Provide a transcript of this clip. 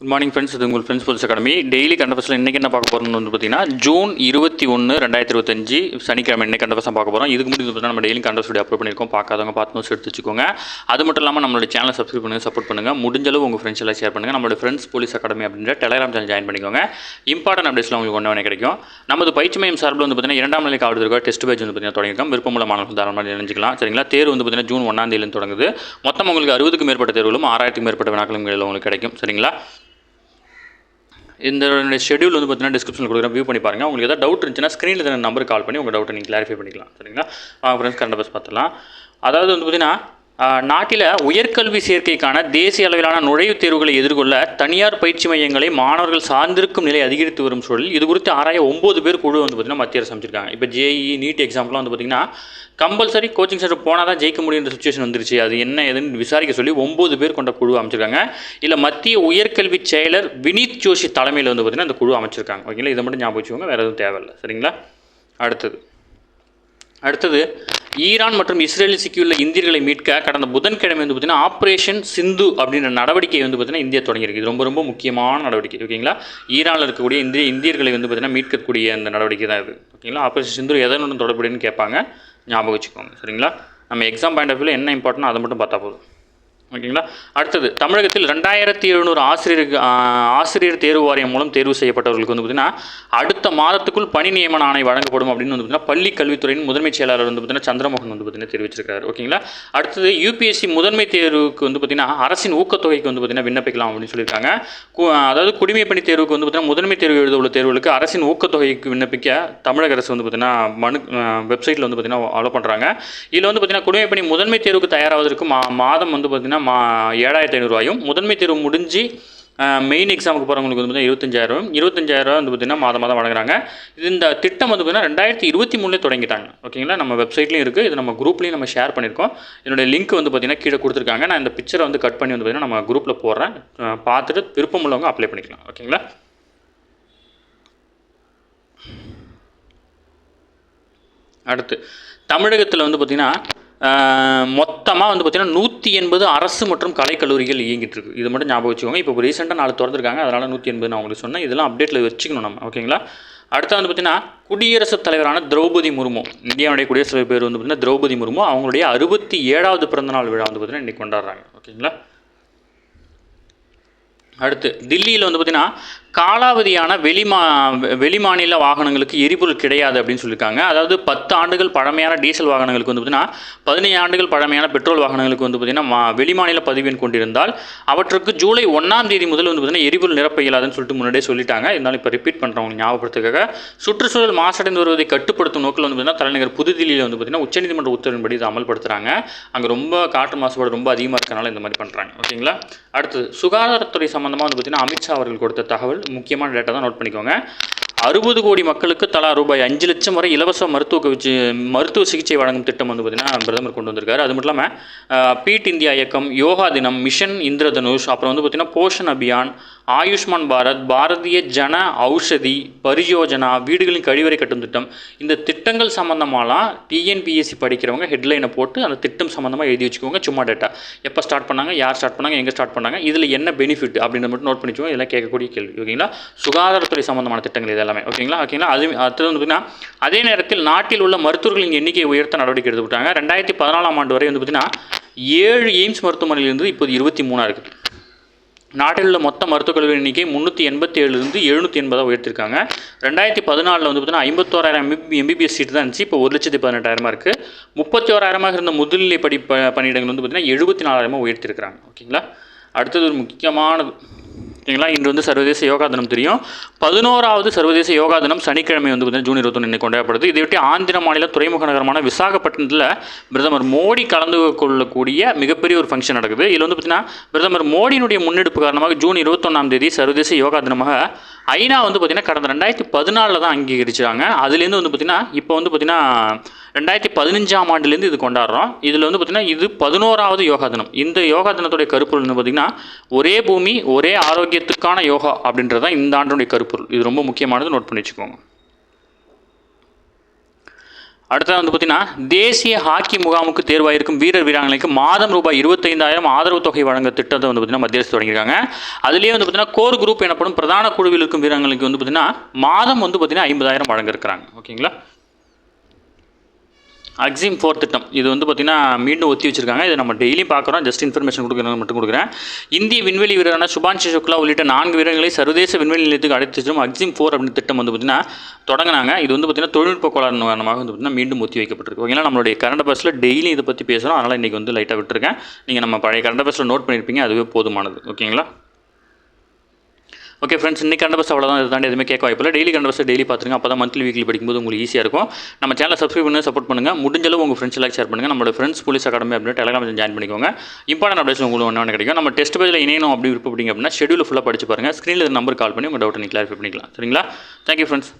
Good morning friends. இது உங்கள் friends police academy. Daily கண்டபஸில் இன்றைக்கி என்ன பார்க்க போகிறோம்னு வந்து பார்த்தீங்கன்னா ஜூன் 21, 2025 சனிக்கிழமை இன்றைக்கி கண்டபஸ் பார்க்க போகிறோம். இதுக்கு முன்னாடி பார்த்தீங்கன்னா நம்ம டெய்லி கண்டபஸ் வீடியோ அப்லோட் பண்ணியிருக்கோம். பார்க்காதவங்க பார்த்து நோட்ஸ் எடுத்து வச்சுக்கோங்க. அது மட்டும் இல்லாமல் நம்மளோட சேனலை சப்ஸ்கிரைப் பண்ணுங்கள், சப்போர்ட் பண்ணுங்கள். முடிஞ்சளவு உங்கள் ஃப்ரெண்ட்ஸ் எல்லாம் ஷேர் பண்ணுங்கள். நம்மளோட ஃப்ரெண்ட்ஸ் போலீஸ் அகாடமி அப்படின்ற டெலிகிராம் சேனல் ஜாயின் பண்ணிக்கோங்க. இம்பார்ட்டன்ட் அப்டேட்ஸ்லாம் உங்களுக்கு ஒன்றே கிடைக்கும். நமது பயிற்சி மையம் சார்பில் வந்து பார்த்தீங்கன்னா 2ஆம் நிலை காவலர்கள் டெஸ்ட் பேட்ச் வந்து பார்த்தீங்கன்னா தொடங்கியிருக்கோம். விருப்பமுள்ள மாணவர்கள் தாராளமாக நினைச்சிக்கலாம். சரிங்களா? தேர்வு வந்து பார்த்தீங்கன்னா ஜூன் 1ஆம் தேதியிலிருந்து தொடங்குது. மொத்தம் உங்களுக்கு 60க்கும் மேற்பட்ட தேர்வுகளும் 6000க்கும் மேற்பட்ட வினாக்களும் உங்களுக்கு கிடைக்கும். சரிங்களா? இந்த ஷெடியூல் வந்து பார்த்தீங்கன்னா டிஸ்கிரிப்ஷனில் கொடுக்குறேன், வியூ பண்ணி பாருங்கள். உங்களுக்கு ஏதாவது டவுட் இருந்துச்சுன்னா ஸ்க்ரீனில் இருந்த நம்பருக்கு கால் பண்ணி உங்கள் டவுட்டை நீங்கள் கிளாரிஃபை பண்ணிக்கலாம். சரிங்களா? ஃப்ரெண்ட்ஸ் கரண்ட் அஃபேர்ஸ் பார்த்துலாம். அதாவது வந்து பார்த்தீங்கன்னா நாட்டில் உயர்கல்வி சேர்க்கைக்கான தேசிய அளவிலான நுழைவுத் தேர்வுகளை எதிர்கொள்ள தனியார் பயிற்சி மையங்களை மாணவர்கள் சார்ந்திருக்கும் நிலை அதிகரித்து வரும் சூழலில் இது குறித்து ஆராய 9 பேர் குழு வந்து பார்த்தீங்கன்னா மத்திய அரசு அமைச்சிருக்காங்க. இப்போ ஜேஇ நீட் எக்ஸாம்லாம் வந்து பார்த்தீங்கன்னா கம்பல்சரி கோச்சிங் சென்டர் போனால் தான் ஜெயிக்க முடியுன்ற சுச்சுவேஷன் வந்துருச்சு. அது என்ன ஏதுன்னு விசாரிக்க சொல்லி 9 பேர் கொண்ட குழு அமைச்சிருக்காங்க. இல்லை மத்திய உயர்கல்வி செயலர் வினீத் ஜோஷி தலைமையில் வந்து பார்த்தீங்கன்னா இந்த குழு அமைச்சிருக்காங்க. ஓகேங்களா? இதை மட்டும் ஞாபகம் வச்சுக்கோங்க, வேறு எதுவும் தேவையில்லை. சரிங்களா? அடுத்தது ஈரான் மற்றும் இஸ்ரேலில் சிக்கியுள்ள இந்தியர்களை மீட்க கடந்த புதன்கிழமை வந்து பார்த்தீங்கன்னா ஆப்ரேஷன் சிந்து அப்படின்ற நடவடிக்கை வந்து பார்த்தீங்கன்னா இந்தியா தொடங்கியிருக்கு. இது ரொம்ப ரொம்ப முக்கியமான நடவடிக்கை. ஓகேங்களா? ஈரானில் இருக்கக்கூடிய இந்தியர்களை வந்து பார்த்தீங்கன்னா மீட்கக்கூடிய அந்த நடவடிக்கை தான் இது. ஓகேங்களா? ஆப்ரேஷன் சிந்து எதனுடன் தொடர்புடையன்னு கேட்பாங்க, ஞாபகம் வச்சுக்கோங்க. சரிங்களா? நம்ம எக்ஸாம் பாயிண்ட் ஆஃப் வியூவில் என்ன இம்பார்ட்டன்ட் அதை மட்டும் பார்த்தா போதும். ஓகேங்களா? அடுத்தது தமிழகத்தில் 2700 ஆசிரியர் தேர்வு வாரியம் மூலம் தேர்வு செய்யப்பட்டவர்களுக்கு வந்து பார்த்திங்கன்னா அடுத்த மாதத்துக்குள் பணி நியமன ஆணை வழங்கப்படும் அப்படின்னு வந்து பார்த்திங்கன்னா பள்ளி கல்வித்துறையின் முதன்மை செயலாளர் வந்து பார்த்திங்கன்னா சந்திரமோகன் வந்து பார்த்திங்கன்னா தெரிவிச்சிருக்காரு. ஓகேங்களா? அடுத்தது யூபிஎஸ்சி முதன்மை தேர்வுக்கு வந்து பார்த்திங்கன்னா அரசின் ஊக்கத்தொகைக்கு வந்து பார்த்திங்கன்னா விண்ணப்பிக்கலாம் அப்படின்னு சொல்லியிருக்காங்க. அதாவது குடிமை பணி தேர்வுக்கு வந்து பார்த்திங்கன்னா முதன்மை தேர்வு எழுத உள்ள தேர்வுகளுக்கு அரசின் ஊக்கத்தொகைக்கு விண்ணப்பிக்க தமிழக அரசு வந்து பார்த்திங்கன்னா வெப்சைட்டில் வந்து பார்த்திங்கன்னா அலோ பண்ணுறாங்க. இதில் வந்து பார்த்திங்கன்னா குடிமை பணி முதன்மை தேர்வுக்கு தயாராவதற்கு மாதம் வந்து பார்த்திங்கன்னா 7500 ரூபாயும், முதன்மை தேர்வு முடிஞ்சு மெயின் எக்ஸாமுக்கு போகிறவங்களுக்கு வந்து பார்த்தீங்கன்னா 25,000 வந்து பார்த்திங்கன்னா மாதம் வழங்குறாங்க. இந்த திட்டம் வந்து பார்த்திங்கன்னா 2023 தொடங்கிட்டாங்க. ஓகேங்களா? நம்ம வெப்சைட்லையும் இருக்குது, இது நம்ம குரூப்லையும் நம்ம ஷேர் பண்ணியிருக்கோம். என்னுடைய லிங்க் வந்து பார்த்திங்கன்னா கீழே கொடுத்துருக்காங்க. நான் இந்த பிக்சரை வந்து கட் பண்ணி வந்து பார்த்திங்கன்னா நம்ம குரூப்பில் போடுறேன். பார்த்துட்டு விருப்பம் உள்ளவங்க அப்ளை பண்ணிக்கலாம். ஓகேங்களா? அடுத்து தமிழகத்தில் வந்து பார்த்திங்கன்னா மொத்தமாக வந்து பார்த்திங்கன்னா 180 அரசு மற்றும் கலைக்கல்லூரிகள் இயங்கிட்டு இருக்கு. இது மட்டும் ஞாபகம் வச்சுக்கோங்க. இப்போ ரீசெண்டாக 4 திறந்துருக்காங்க, அதனால் 180 நான் உங்களுக்கு சொன்னேன். இதெல்லாம் அப்டேட்டில் வச்சுக்கணும் நம்ம. ஓகேங்களா? அடுத்து வந்து பார்த்திங்கன்னா குடியரசுத் தலைவரான திரௌபதி முர்மு, இந்தியாவுடைய குடியரசுத் தலைவர் பேர் வந்து பார்த்திங்கன்னா திரௌபதி முர்மு, அவங்களுடைய 67வது பிறந்தநாள் விழா வந்து பார்த்திங்கன்னா இன்றைக்கி கொண்டாடுறாங்க. ஓகேங்களா? அடுத்து தில்லியில் வந்து பார்த்திங்கன்னா காலாவதியான வெளிமாநில வாகனங்களுக்கு எரிபொருள் கிடையாது அப்படின்னு சொல்லியிருக்காங்க. அதாவது 10 ஆண்டுகள் பழமையான டீசல் வாகனங்களுக்கு வந்து பார்த்திங்கன்னா 15 ஆண்டுகள் பழமையான பெட்ரோல் வாகனங்களுக்கு வந்து பார்த்திங்கன்னா வெளிமாநில பதிவெண் கொண்டிருந்தால் அவற்றுக்கு ஜூலை 1ஆம் தேதி முதல் வந்து பார்த்திங்கன்னா எரிபொருள் நிரப்ப இயலாதுன்னு சொல்லிட்டு முன்னாடியே சொல்லிட்டாங்க. இருந்தாலும் இப்போ ரிப்பீட் பண்ணுறவங்க ஞாபகப்படுத்துக்காக சுற்றுச்சூழல் மாசடைந்து வருவதை கட்டுப்படுத்தும் நோக்கில் வந்து பார்த்திங்கன்னா தலைநகர் புதுதில்லியில் வந்து பார்த்திங்கன்னா உச்சநீதிமன்ற உத்தரவின்படி இதை அமல்படுத்துகிறாங்க. அங்கே ரொம்ப காற்று மாசுபாடு ரொம்ப அதிகமாக இருக்கனால இந்த மாதிரி பண்ணுறாங்க. ஓகேங்களா? அடுத்து சுகாதாரத்துறை சம்மந்தமாக வந்து பார்த்திங்கன்னா அமித்ஷா அவர்கள் கொடுத்த தகவல் முக்கியமான டேட்டா தான், நோட் பண்ணிக்கோங்க. 60 கோடி மக்களுக்கு தலா ரூபாய் 5 லட்சம் வரை இலவச மருத்துவ சிகிச்சை வழங்கும் திட்டம் வந்து பார்த்திங்கன்னா பிரதமர் கொண்டு வந்திருக்காரு. அது மட்டும் இல்லாமல் பீட் இந்தியா இயக்கம், யோகா தினம், மிஷன் இந்திரதனுஷ், அப்புறம் வந்து பார்த்திங்கன்னா போஷன் அபியான், ஆயுஷ்மான் பாரத், பாரதிய ஜன ஔஷதி பரியோஜனா, வீடுகளின் கழிவறை கட்டும் திட்டம், இந்த திட்டங்கள் சம்மந்தமாலாம் டிஎன்பிஎஸ்சி படிக்கிறவங்க ஹெட்லைனை போட்டு அந்த திட்டம் சம்மந்தமாக எழுதி வச்சுக்கோங்க. சும்மா டேட்டா எப்போ ஸ்டார்ட் பண்ணாங்க, யார் ஸ்டார்ட் பண்ணாங்க, எங்கே ஸ்டார்ட் பண்ணாங்க, இதில் என்ன பெனிஃபிட் அப்படின்ற மட்டும் நோட் பண்ணிச்சுக்கோங்க. இதெல்லாம் கேட்கக்கூடிய கேள்வி. ஓகேங்களா? சுகாதாரத்துறை சம்மந்தமான திட்டங்கள் இதெல்லாமே. ஓகேங்களா? அது வந்து பார்த்திங்கன்னா அதே நேரத்தில் நாட்டில் உள்ள மருத்துவர்களின் எண்ணிக்கையை உயர்த்த நடவடிக்கை எடுத்துக்கிட்டாங்க. 2014ஆம் ஆண்டு வரை வந்து பார்த்திங்கன்னா 7 எய்ம்ஸ் மருத்துவமனையிலிருந்து இப்போது 23 இருக்குது. நாட்டில் உள்ள மொத்த மருத்துவக் கல்லூரி எண்ணிக்கை 387 780 உயர்த்திருக்காங்க. 2014 வந்து பார்த்தீங்கன்னா 51,000 எம்பிபிஎஸ் சீட் தான் இருந்துச்சு. இப்போ 1,18,000 இருக்குது. 31,000 இருந்த முதுநிலை பணியிடங்கள் வந்து பார்த்தீங்கன்னா 74,000 உயர்த்திருக்கிறாங்க. ஓகேங்களா? அடுத்தது ஒரு முக்கியமானது. ஓகேங்களா? இன்று வந்து சர்வதேச யோகா தினம் தெரியும். 11வது சர்வதேச யோகா தினம் சனிக்கிழமை வந்து பார்த்தீங்கன்னா ஜூன் 21 இன்னைக்கு கொண்டாடப்படுது. இதையொட்டி ஆந்திர மாநில துறைமுக நகரமான விசாகப்பட்டினத்தில் பிரதமர் மோடி கலந்து கொள்ளக்கூடிய மிகப்பெரிய ஒரு ஃபங்க்ஷன் நடக்குது. இதில் வந்து பார்த்தீங்கன்னா பிரதமர் மோடியினுடைய முன்னெடுப்பு காரணமாக ஜூன் 21ஆம் தேதி சர்வதேச யோகா தினமாக ஐநா வந்து பார்த்திங்கன்னா கடந்த 2014 தான் அங்கீகரிச்சாங்க. அதுலேருந்து வந்து பார்த்திங்கன்னா இப்போ வந்து பார்த்திங்கன்னா 2015ஆம் ஆண்டுலேருந்து இது கொண்டாடுறோம். இதில் வந்து பார்த்திங்கன்னா இது 11வது யோகா தினம். இந்த யோகா தினத்துடைய கருப்பொருள் வந்து பார்த்திங்கன்னா ஒரே பூமி ஒரே ஆரோக்கியத்துக்கான யோகா அப்படின்றது தான் இந்த ஆண்டுடைய கருப்பொருள். இது ரொம்ப முக்கியமானது, நோட் பண்ணி வச்சுக்கோங்க. அடுத்தது வந்து பார்த்தீங்கன்னா தேசிய ஹாக்கி முகாமுக்கு தேர்வாயிருக்கும் வீரர் வீராங்கனைக்கு மாதம் ரூபாய் 25,000 ஆதரவு தொகை வழங்க திட்டத்தை வந்து பார்த்தீங்கன்னா மத்திய அரசு தொடங்கியிருக்காங்க. அதுலேயே வந்து பார்த்தீங்கன்னா கோர் குரூப் எனப்படும் பிரதான குழுவில் இருக்கும் வீராங்கனைக்கு வந்து பார்த்தீங்கன்னா மாதம் வந்து பார்த்தீங்கன்னா 50,000 வழங்க இருக்கிறாங்க. ஓகேங்களா. அக்ஸிம் 4 திட்டம் இது வந்து பார்த்திங்கன்னா மீண்டும் ஒத்தி வச்சிருக்காங்க. இதை நம்ம டெய்லி பார்க்குறோம். ஜஸ்ட் இன்ஃபர்மேஷன் கொடுக்குறது மட்டும் கொடுக்குறேன். இந்திய விண்வெளி வீரரான சுபான்ஷு சுக்லா உள்ளிட்ட 4 வீரர்களை சர்வதேச விண்வெளி நிலையத்துக்கு அழைத்து செல்லும் அக்ஸிம் 4 அப்படின்னு திட்டம் வந்து பார்த்திங்கன்னா தொடங்கினாங்க. இது வந்து பார்த்திங்கன்னா தொழில்நுட்ப கோளாறு காரணமாக வந்து பார்த்திங்கன்னா மீண்டும் ஒத்தி வைக்கப்பட்டிருக்கு. ஓகேங்களா. நம்மளுடைய கரண்ட் அஃபேர்ஸில் டெய்லி இதை பற்றி பேசுகிறோம். அதனால் இன்றைக்கி வந்து லைட்டாக விட்டுருக்கேன். நீங்கள் நம்ம பழைய கரண்ட் அஃபேர்ஸில் நோட் பண்ணியிருப்பீங்க. அதுவே போதுமானது. ஓகேங்களா. ஓகே ஃப்ரெண்ட்ஸ், இன்றைக்கி கரண்ட் அஃபேர்ஸ் அவ்வளோதான். இதை தாண்டி எதுவுமே கேட்க வாய்ப்பில்லை. டெய்லி கரண்ட் அஃபேர்ஸ் டெய்லி பார்த்துருங்க. அப்போ தான் மந்த்லி வீக்லி படிக்கும்போது உங்களுக்கு ஈஸியாக இருக்கும். நம்ம சேனலை சப்ஸ்கிரைப் பண்ணி சப்போர்ட் பண்ணுங்கள். முடிஞ்சளவு உங்கள் ஃப்ரெண்ட்ஸ் எல்லாம் ஷேர் பண்ணுங்கள். நம்மளோட ஃப்ரெண்ட்ஸ் போலீஸ் அகாடமி அப்படின்னு டெலிகிராம் ஜாயின் பண்ணிக்கோங்க. இம்பார்ட்டன்ட் அப்டேட்ஸ் உங்களுக்கு ஒன்று கிடைக்கும். நம்ம டெஸ்ட் பேஜில் இணையணும் அப்படி விருப்பப்பட்டீங்க அப்படின்னா ஷெடியூல் ஃபுல்லாக படிச்சு பாருங்கள். ஸ்க்ரீனில் நம்பர் கால் பண்ணி உங்கள் டவுட்டை நீங்கள் கிளாரிஃபை பண்ணிக்கலாம். சரிங்களா. Thank you friends.